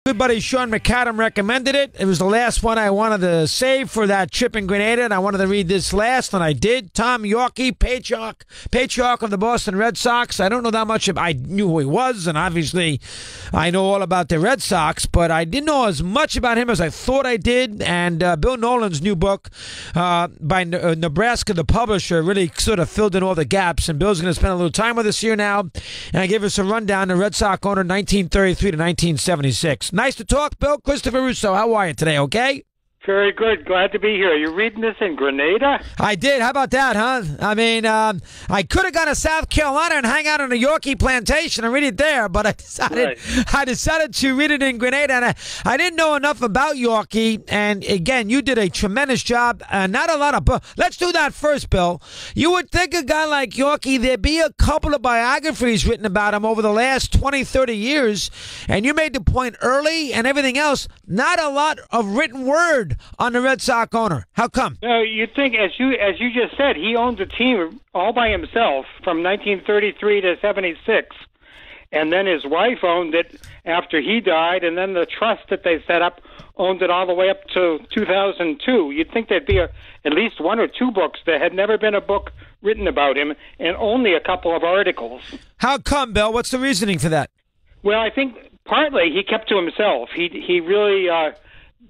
Good buddy Sean McAdam recommended it. It was the last one I wanted to save for that trip in Grenada, and I wanted to read this last, and I did. Tom Yawkey, patriarch of the Boston Red Sox. I don't know that much. I knew who he was, and obviously I know all about the Red Sox, but I didn't know as much about him as I thought I did. And Bill Nolan's new book by Nebraska, the publisher, really sort of filled in all the gaps, and Bill's going to spend a little time with us here now, and I give us a rundown. The Red Sox owner, 1933 to 1976. Nice to talk, Bill. Christopher Russo, how are you today, okay? Very good. Glad to be here. You're reading this in Grenada? I did. How about that, huh? I mean, I could have gone to South Carolina and hang out on a Yawkey plantation and read it there, but I decided to read it in Grenada. And I didn't know enough about Yawkey. And again, you did a tremendous job. Not a lot of let's do that first, Bill. You would think a guy like Yawkey, there'd be a couple of biographies written about him over the last 20, 30 years. And you made the point early and everything else, not a lot of written word on the Red Sox owner. How come? No, you'd think, as you just said, he owned the team all by himself from 1933 to 76. And then his wife owned it after he died, and then the trust that they set up owned it all the way up to 2002. You'd think there'd be at least one or two books. There had never been a book written about him, and only a couple of articles. How come, Bill? What's the reasoning for that? Well, I think partly he kept to himself. He really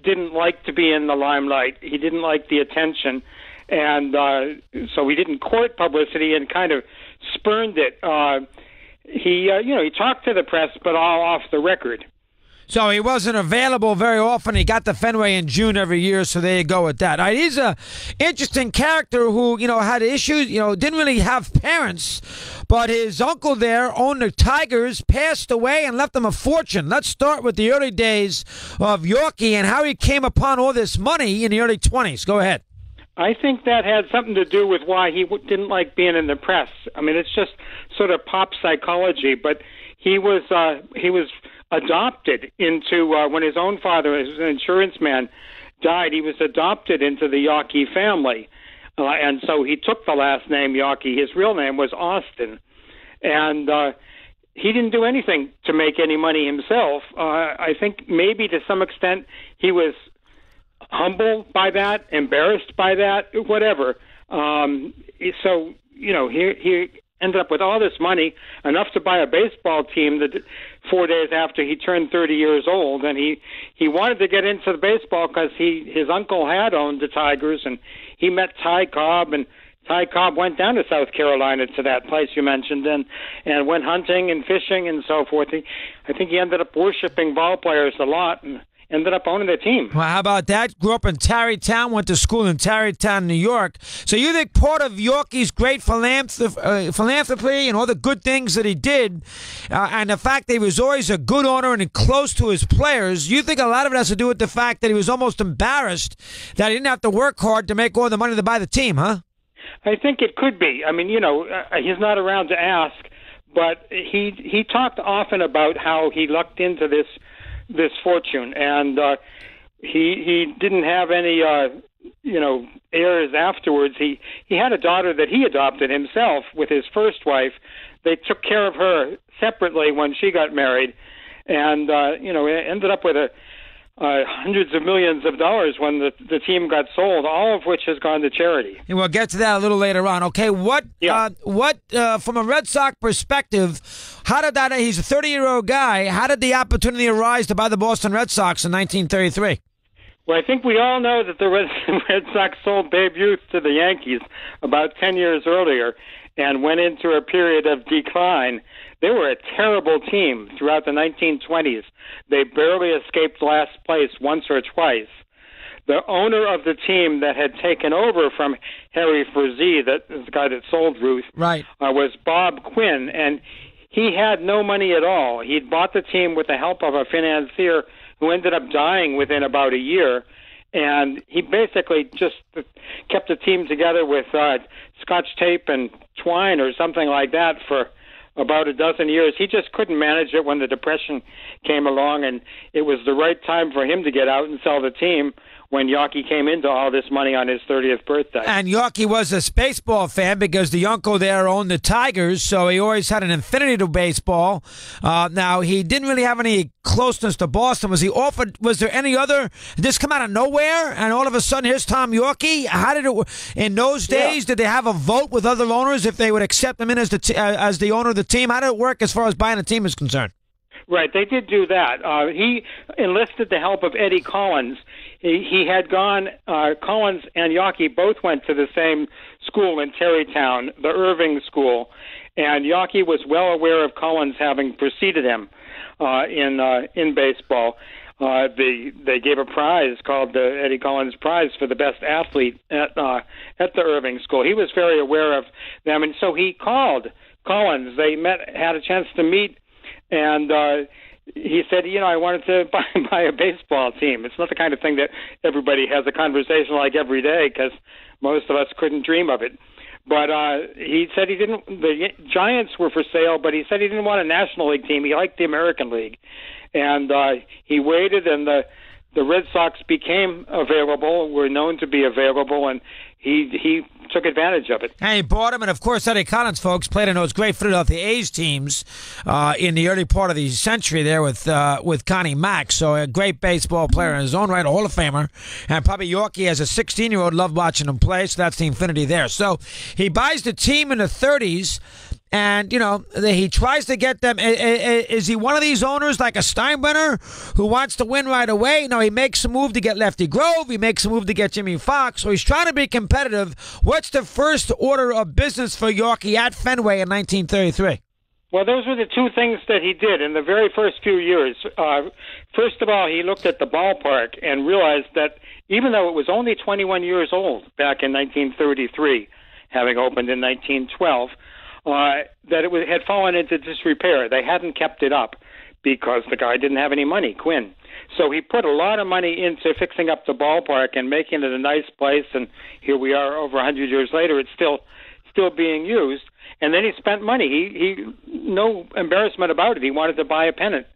didn't like to be in the limelight. He didn't like the attention, and so he didn't court publicity and kind of spurned it. He talked to the press, but all off the record. So he wasn't available very often. He got the Fenway in June every year, so there you go with that. He's a interesting character who, had issues, didn't really have parents, but his uncle there owned the Tigers, passed away, and left him a fortune. Let's start with the early days of Yawkey and how he came upon all this money in the early 20s. Go ahead. I think that had something to do with why he didn't like being in the press. I mean, it's just sort of pop psychology, but he was adopted into, when his own father, as an insurance man, died, he was adopted into the Yawkey family. And so he took the last name Yawkey. His real name was Austin. And he didn't do anything to make any money himself. I think maybe to some extent he was humble by that, embarrassed by that, whatever. So, he ended up with all this money, enough to buy a baseball team that 4 days after he turned 30 years old. And he wanted to get into the baseball because his uncle had owned the Tigers, and he met Ty Cobb, and Ty Cobb went down to South Carolina to that place you mentioned and went hunting and fishing and so forth. I think he ended up worshiping ball players a lot and ended up owning the team. Well, how about that? Grew up in Tarrytown, went to school in Tarrytown, New York. So you think part of Yawkey's great philanthropy and all the good things that he did, and the fact that he was always a good owner and close to his players, you think a lot of it has to do with the fact that he was almost embarrassed that he didn't have to work hard to make all the money to buy the team, huh? I think it could be. I mean, he's not around to ask, but he talked often about how he lucked into this fortune, and he didn't have any heirs afterwards. He had a daughter that he adopted himself with his first wife. They took care of her separately when she got married, and ended up with hundreds of millions of dollars when the team got sold, all of which has gone to charity. And we'll get to that a little later on. Okay, what from a Red Sox perspective, how did that, he's a 30-year-old guy, how did the opportunity arise to buy the Boston Red Sox in 1933? Well, I think we all know that the Red Sox sold Babe Ruth to the Yankees about 10 years earlier and went into a period of decline. They were a terrible team throughout the 1920s. They barely escaped last place once or twice. The owner of the team that had taken over from Harry Frazee, the guy that sold Ruth, right, was Bob Quinn, and he had no money at all. He'd bought the team with the help of a financier who ended up dying within about a year, and he basically just kept the team together with Scotch tape and twine or something like that for about a dozen years. He just couldn't manage it when the Depression came along, and it was the right time for him to get out and sell the team when Yawkey came into all this money on his 30th birthday. And Yawkey was a baseball fan because the uncle there owned the Tigers, so he always had an affinity to baseball. Now, he didn't really have any closeness to Boston. Was he offered? Was there any other? Did this come out of nowhere? And all of a sudden, here's Tom Yawkey? How did it? In those days, did they have a vote with other owners if they would accept him in as the owner of the team? How did it work as far as buying a team is concerned? Right, they did do that. He enlisted the help of Eddie Collins. He had gone, Collins and Yawkey both went to the same school in Terrytown, the Irving School, and Yawkey was well aware of Collins having preceded him in baseball. They gave a prize called the Eddie Collins Prize for the best athlete at the Irving School. He was very aware of them, and so he called Collins. They had a chance to meet. And he said, I wanted to buy a baseball team. It's not the kind of thing that everybody has a conversation like every day because most of us couldn't dream of it. But he said the Giants were for sale, but he said he didn't want a National League team. He liked the American League. And he waited, and the Red Sox became available, were known to be available, and he took advantage of it. And he bought him, and of course, Eddie Collins, folks, played in those great Philadelphia A's teams in the early part of the century there with Connie Mack. So a great baseball player in his own right, a Hall of Famer. And probably Yawkey, as a 16-year-old, loved watching him play, so that's the infinity there. So he buys the team in the 30s. And, he tries to get them. Is he one of these owners like a Steinbrenner who wants to win right away? No, he makes a move to get Lefty Grove. He makes a move to get Jimmy Fox. So he's trying to be competitive. What's the first order of business for Yawkey at Fenway in 1933? Well, those were the two things that he did in the very first few years. First of all, he looked at the ballpark and realized that even though it was only 21 years old back in 1933, having opened in 1912, that it had fallen into disrepair. They hadn't kept it up because the guy didn't have any money, Quinn. So he put a lot of money into fixing up the ballpark and making it a nice place, and here we are over 100 years later, it's still being used. And then he spent money. He no embarrassment about it. He wanted to buy a pennant.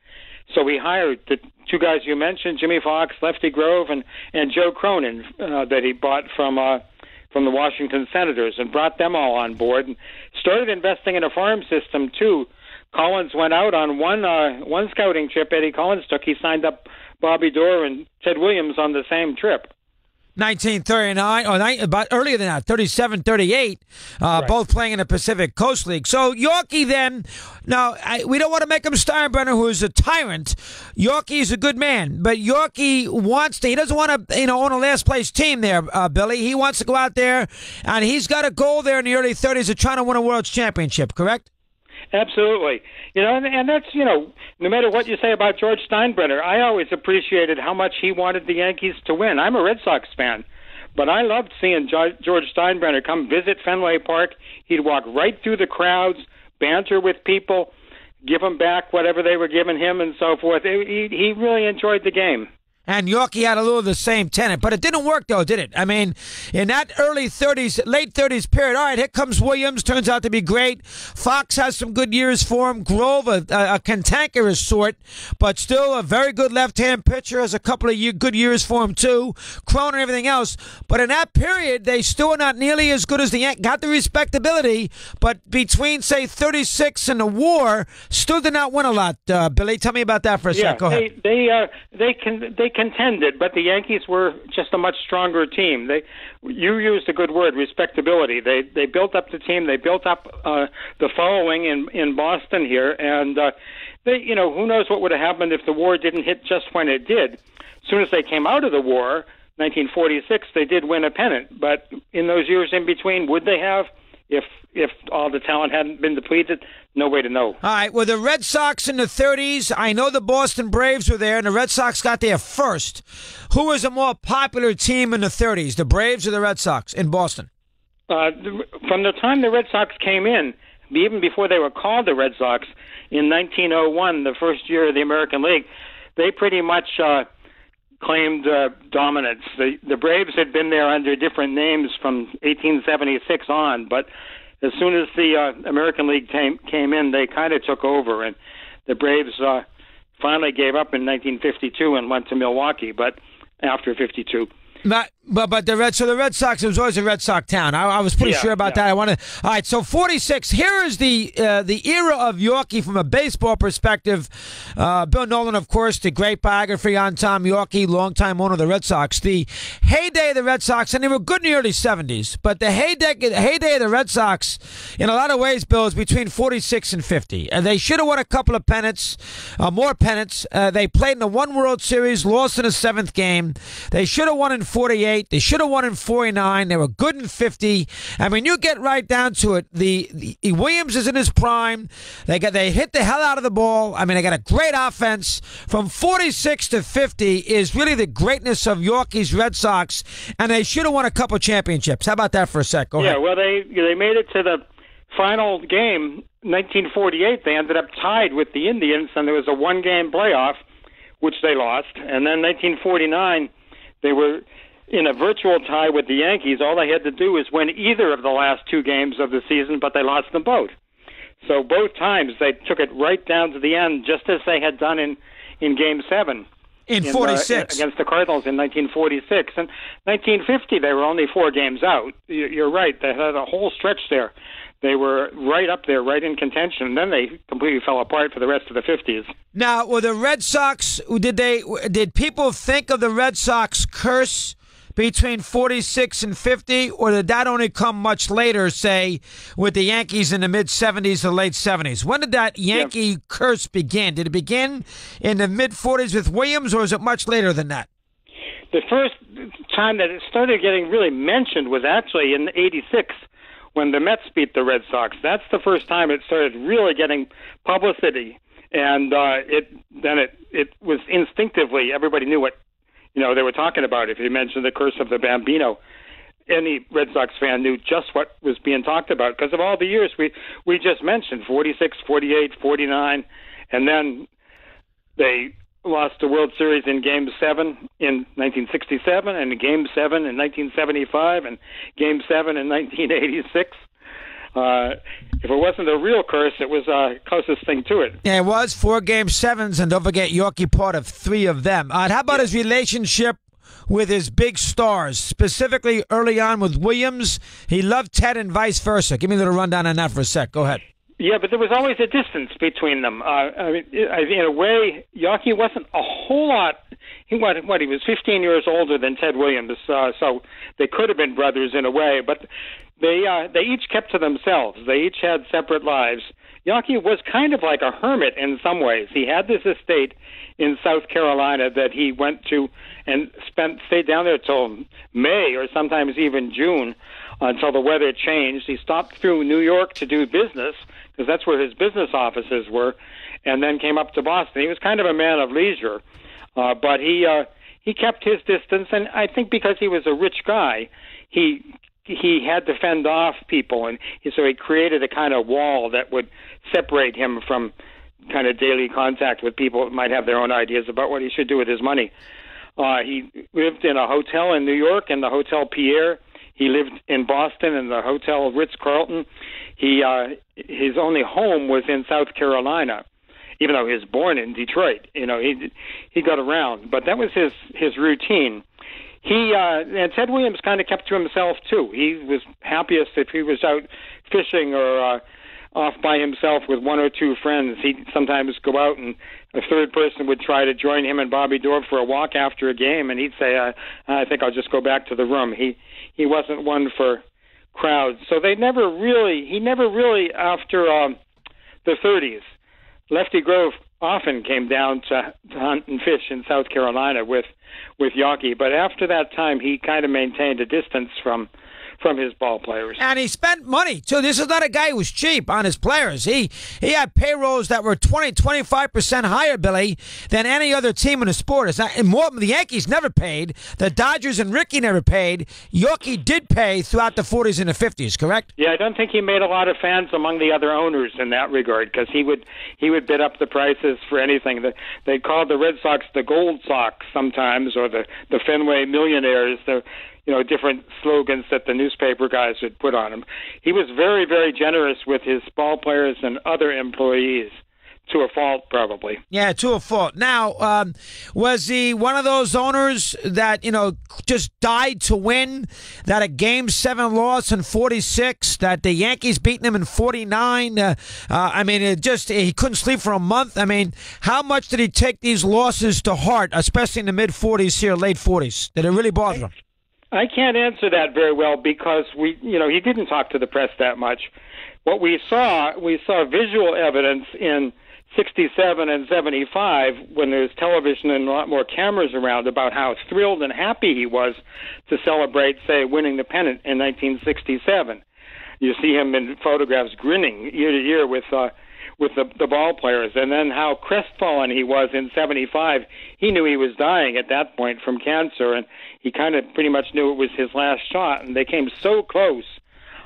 So he hired the two guys you mentioned, Jimmy Fox, Lefty Grove, and Joe Cronin, that he bought from the Washington Senators, and brought them all on board and started investing in a farm system too. Collins went out on one scouting trip Eddie Collins took. He signed up Bobby Doerr and Ted Williams on the same trip. 1939, or about earlier than that, 37, 38, right. Both playing in the Pacific Coast League. So Yawkey then, now, we don't want to make him Steinbrenner, who is a tyrant. Yawkey is a good man, but Yawkey he doesn't want to, own a last place team there, Billy. He wants to go out there, and he's got a goal there in the early 30s of trying to win a world championship, correct? Absolutely. And that's, no matter what you say about George Steinbrenner, I always appreciated how much he wanted the Yankees to win. I'm a Red Sox fan, but I loved seeing George Steinbrenner come visit Fenway Park. He'd walk right through the crowds, banter with people, give them back whatever they were giving him and so forth. He really enjoyed the game. And Yawkey had a little of the same tenant. But it didn't work, though, did it? I mean, in that early 30s, late 30s period, all right, here comes Williams, turns out to be great. Fox has some good years for him. Grove, a cantankerous sort, but still a very good left-hand pitcher, has a couple of good years for him, too. Cronin and everything else. But in that period, they still were not nearly as good as the Yankees. Got the respectability, but between, say, 36 and the war, still did not win a lot. Billy, tell me about that for a sec. Go ahead. They contended, but the Yankees were just a much stronger team. You used a good word, respectability. They built up the team. They built up the following in Boston here, and who knows what would have happened if the war didn't hit just when it did. As soon as they came out of the war, 1946, they did win a pennant. But in those years in between, would they have? If all the talent hadn't been depleted, no way to know. All right, well, the Red Sox in the 30s, I know the Boston Braves were there, and the Red Sox got there first. Who was a more popular team in the 30s, the Braves or the Red Sox in Boston? From the time the Red Sox came in, even before they were called the Red Sox, in 1901, the first year of the American League, they pretty much claimed dominance. The Braves had been there under different names from 1876 on, but as soon as the American League came in, they kind of took over, and the Braves finally gave up in 1952 and went to Milwaukee, but after 52. But the Red Sox, it was always a Red Sox town. I was pretty sure about that. All right, so 46. Here is the era of Yawkey from a baseball perspective. Bill Nowlin, of course, the great biography on Tom Yawkey, longtime owner of the Red Sox. The heyday of the Red Sox, and they were good in the early 70s, but the heyday of the Red Sox, in a lot of ways, Bill, is between 46 and 50. They should have won a couple of pennants, more pennants. They played in the one World Series, lost in the seventh game. They should have won in 48. They should have won in 49. They were good in 50. I mean, you get right down to it. The Williams is in his prime. They hit the hell out of the ball. I mean, they got a great offense. From 46 to 50 is really the greatness of Yawkey's Red Sox, and they should have won a couple championships. How about that for a sec? Go ahead. Yeah, well, they made it to the final game, 1948. They ended up tied with the Indians, and there was a one-game playoff, which they lost. And then 1949, they were in a virtual tie with the Yankees. All they had to do was win either of the last two games of the season, but they lost them both. So both times they took it right down to the end, just as they had done in Game 7. In 46. Against the Cardinals in 1946. And 1950, they were only 4 games out. You're right. They had a whole stretch there. They were right up there, right in contention. And then they completely fell apart for the rest of the 50s. Now, were the Red Sox, did people think of the Red Sox curse between 46 and 50, or did that only come much later, say, with the Yankees in the mid-70s or late 70s? When did that Yankee curse begin? Did it begin in the mid-40s with Williams, or is it much later than that? The first time that it started getting really mentioned was actually in '86 when the Mets beat the Red Sox. That's the first time it started really getting publicity, and it was instinctively, everybody knew what they were talking about. If you mentioned the curse of the Bambino, any Red Sox fan knew just what was being talked about because of all the years we just mentioned, 46, 48, 49, and then they lost the World Series in Game 7 in 1967, and Game 7 in 1975, and Game 7 in 1986. If it wasn't a real curse, it was closest thing to it. Yeah, it was 4 Game 7s, and don't forget Yawkey part of 3 of them. How about his relationship with his big stars, specifically early on with Williams? He loved Ted and vice versa. Give me a little rundown on that for a sec. Go ahead. Yeah, but there was always a distance between them. I mean, in a way, Yawkey wasn't a whole lot. He was 15 years older than Ted Williams, so they could have been brothers in a way, but they each kept to themselves. They each had separate lives. Yawkey was kind of like a hermit in some ways. He had this estate in South Carolina that he went to and stayed down there till May or sometimes even June until the weather changed. He stopped through New York to do business because that's where his business offices were, and then came up to Boston. He was kind of a man of leisure, but he kept his distance, and I think because he was a rich guy, he had to fend off people, and so he created a kind of wall that would separate him from kind of daily contact with people that might have their own ideas about what he should do with his money. He lived in a hotel in New York, in the Hotel Pierre. He lived in Boston in the Hotel Ritz-Carlton. His only home was in South Carolina, even though he was born in Detroit. He got around, but that was his routine. And Ted Williams kind of kept to himself too. He was happiest if he was out fishing or off by himself with 1 or 2 friends. He'd sometimes go out, and a third person would try to join him and Bobby Dorr for a walk after a game, and he'd say, "I think I'll just go back to the room." He wasn't one for crowds, so he never really after the 30s. Lefty Grove often came down to hunt and fish in South Carolina with Yawkey, but after that time, he kind of maintained a distance from his ball players. And he spent money, too. This is not a guy who was cheap on his players. He had payrolls that were 20-25% higher, Billy, than any other team in the sport. It's not, and more, the Yankees never paid. The Dodgers and Rickey never paid. Yawkey did pay throughout the 40s and the 50s, correct? Yeah, I don't think he made a lot of fans among the other owners in that regard, because he would bid up the prices for anything. They called the Red Sox the Gold Sox sometimes, or the Fenway Millionaires, different slogans that the newspaper guys would put on him. He was very, very generous with his ball players and other employees. to a fault, probably. Yeah, to a fault. Now, was he one of those owners that, just died to win, that a Game 7 loss in 46, that the Yankees beating him in 49? He couldn't sleep for a month. I mean, how much did he take these losses to heart, especially in the mid-40s here, late 40s? Did it really bother him? I can't answer that very well because he didn't talk to the press that much. What we saw visual evidence in 67 and 75 when there's television and a lot more cameras around about how thrilled and happy he was to celebrate, say, winning the pennant in 1967. You see him in photographs grinning ear to ear with the ball players, and then how crestfallen he was in 75. He knew he was dying at that point from cancer, and he kind of pretty much knew it was his last shot, and they came so close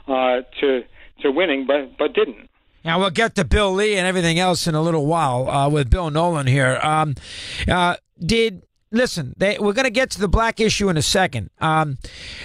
to winning, but didn't. Now, we'll get to Bill Lee and everything else in a little while with Bill Nowlin here. We're going to get to the black issue in a second.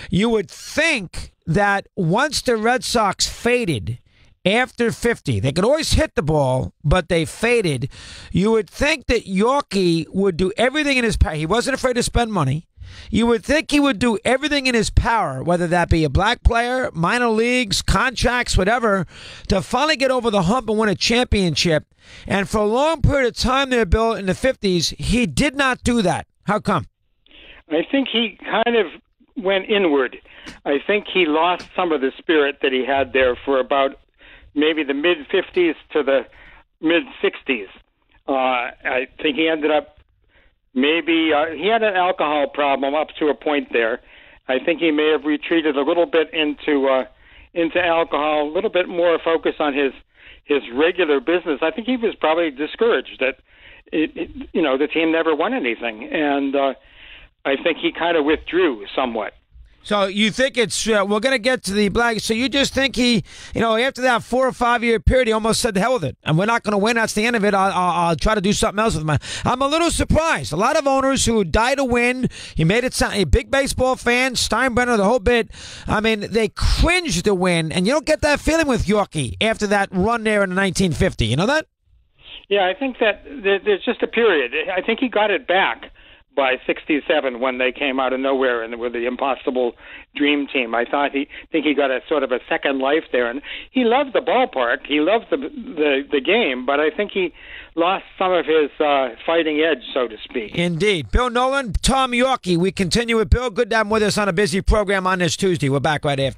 You would think that once the Red Sox faded after 50, they could always hit the ball, but they faded. You would think that Yawkey would do everything in his power. He wasn't afraid to spend money. You would think he would do everything in his power, whether that be a black player, minor leagues, contracts, whatever, to finally get over the hump and win a championship. And for a long period of time there, Bill, in the 50s, he did not do that. How come? I think he kind of went inward. I think he lost some of the spirit that he had there for about maybe the mid-50s to the mid-60s. I think he ended up maybe he had an alcohol problem up to a point there. I think he may have retreated a little bit into alcohol, a little bit more focus on his regular business. I think he was probably discouraged that the team never won anything, and I think he kind of withdrew somewhat. So you think it's we're going to get to the black. So you just think he, after that 4 or 5 year period, he almost said, "The hell with it, and we're not going to win. That's the end of it. I'll try to do something else with my." I'm a little surprised. A lot of owners who die to win. He made it sound a big baseball fan, Steinbrenner, the whole bit. I mean, they cringe to win, and you don't get that feeling with Yawkey after that run there in 1950. You know that? Yeah, I think that there's just a period. I think he got it back by 67 when they came out of nowhere and with the impossible dream team. I think he got a sort of a second life there, and he loved the ballpark. He loved the game, but I think he lost some of his fighting edge, so to speak. Indeed. Bill Nowlin, Tom Yawkey. We continue with Bill. Good to have him with us on a busy program on this Tuesday. We're back right after.